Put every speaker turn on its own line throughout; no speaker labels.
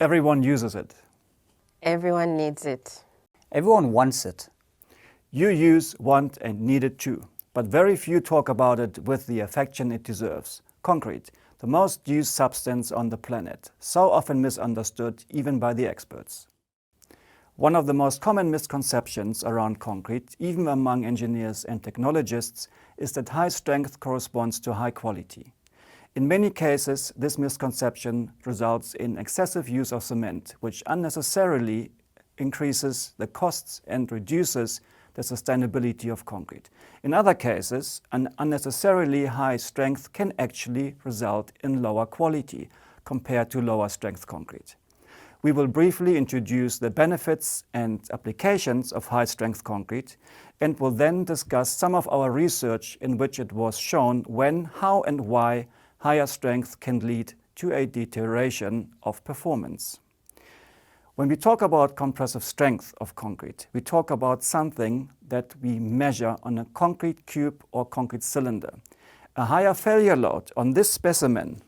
Everyone uses it.
Everyone needs it.
Everyone wants it.
You use, want and need it too. But very few talk about it with the affection it deserves. Concrete, the most used substance on the planet, so often misunderstood even by the experts. One of the most common misconceptions around concrete, even among engineers and technologists, is that high strength corresponds to high quality. In many cases, this misconception results in excessive use of cement, which unnecessarily increases the costs and reduces the sustainability of concrete. In other cases, an unnecessarily high strength can actually result in lower quality compared to lower strength concrete. We will briefly introduce the benefits and applications of high-strength concrete and will then discuss some of our research in which it was shown when, how and why higher strength can lead to a deterioration of performance. When we talk about compressive strength of concrete, we talk about something that we measure on a concrete cube or concrete cylinder. A higher failure load on this specimen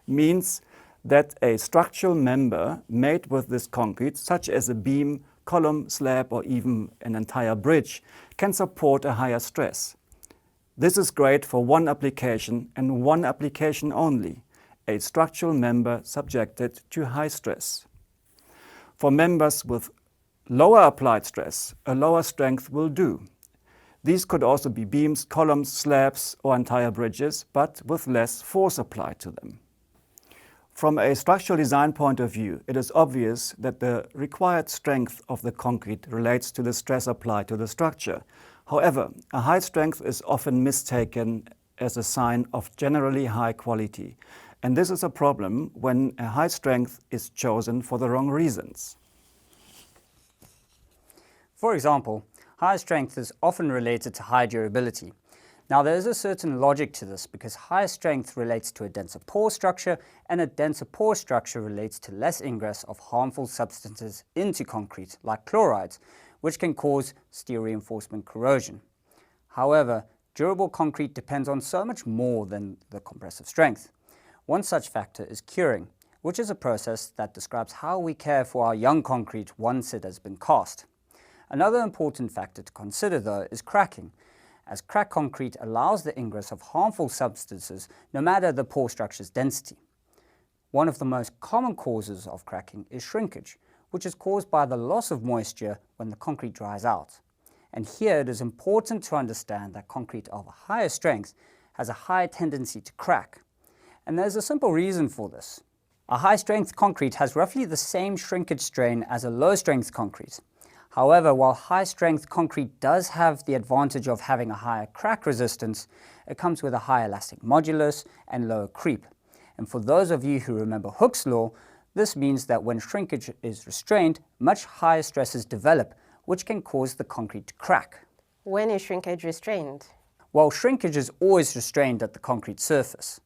means that a structural member made with this concrete, such as a beam, column, slab or even an entire bridge, can support a higher stress. This is great for one application and one application only, a structural member subjected to high stress. For members with lower applied stress, a lower strength will do. These could also be beams, columns, slabs or entire bridges, but with less force applied to them. From a structural design point of view, it is obvious that the required strength of the concrete relates to the stress applied to the structure. However, a high strength is often mistaken as a sign of generally high quality. And this is a problem when a high strength is chosen for the wrong reasons.
For example, high strength is often related to high durability. Now there is a certain logic to this because higher strength relates to a denser pore structure and a denser pore structure relates to less ingress of harmful substances into concrete like chlorides, which can cause steel reinforcement corrosion. However, durable concrete depends on so much more than the compressive strength. One such factor is curing, which is a process that describes how we care for our young concrete once it has been cast. Another important factor to consider though is cracking, as cracked concrete allows the ingress of harmful substances no matter the pore structure's density. One of the most common causes of cracking is shrinkage, which is caused by the loss of moisture when the concrete dries out. And here it is important to understand that concrete of a higher strength has a higher tendency to crack. And there's a simple reason for this. A high-strength concrete has roughly the same shrinkage strain as a low-strength concrete. However, while high-strength concrete does have the advantage of having a higher crack resistance, it comes with a higher elastic modulus and lower creep. And for those of you who remember Hooke's law, this means that when shrinkage is restrained, much higher stresses develop, which can cause the concrete to crack.
When is shrinkage restrained?
Well, shrinkage is always restrained at the concrete surface.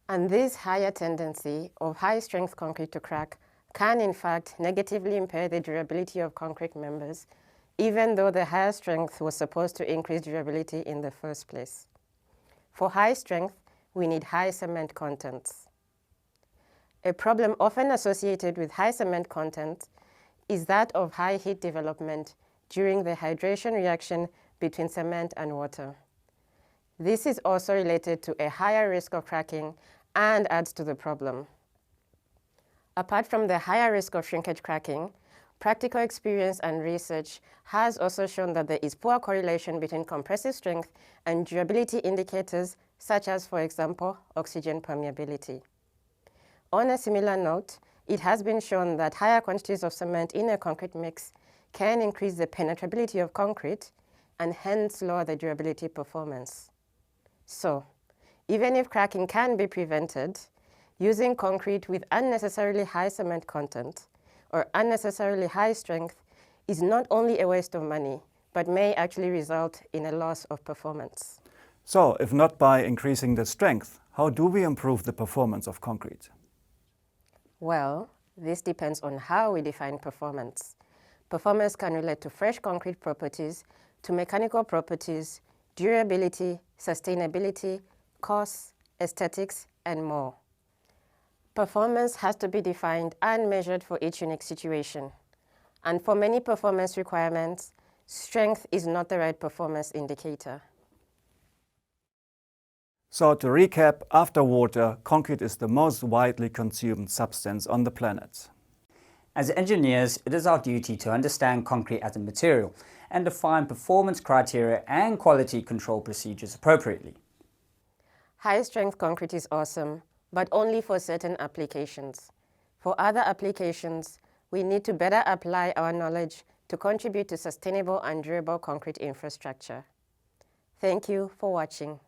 And this higher tendency of high-strength concrete to crack can in fact negatively impair the durability of concrete members, even though the higher strength was supposed to increase durability in the first place. For high strength, we need high cement contents. A problem often associated with high cement content is that of high heat development during the hydration reaction between cement and water. This is also related to a higher risk of cracking and adds to the problem. Apart from the higher risk of shrinkage cracking, practical experience and research has also shown that there is poor correlation between compressive strength and durability indicators such as, for example, oxygen permeability. On a similar note, it has been shown that higher quantities of cement in a concrete mix can increase the penetrability of concrete and hence lower the durability performance. So, even if cracking can be prevented, using concrete with unnecessarily high cement content or unnecessarily high strength is not only a waste of money, but may actually result in a loss of performance.
So, if not by increasing the strength, how do we improve the performance of concrete?
Well, this depends on how we define performance. Performance can relate to fresh concrete properties, to mechanical properties, durability, sustainability, costs, aesthetics, and more. Performance has to be defined and measured for each unique situation. And for many performance requirements, strength is not the right performance indicator.
So to recap, after water, concrete is the most widely consumed substance on the planet.
As engineers, it is our duty to understand concrete as a material and define performance criteria and quality control procedures appropriately.
High-strength concrete is awesome, but only for certain applications. For other applications, we need to better apply our knowledge to contribute to sustainable and durable concrete infrastructure. Thank you for watching.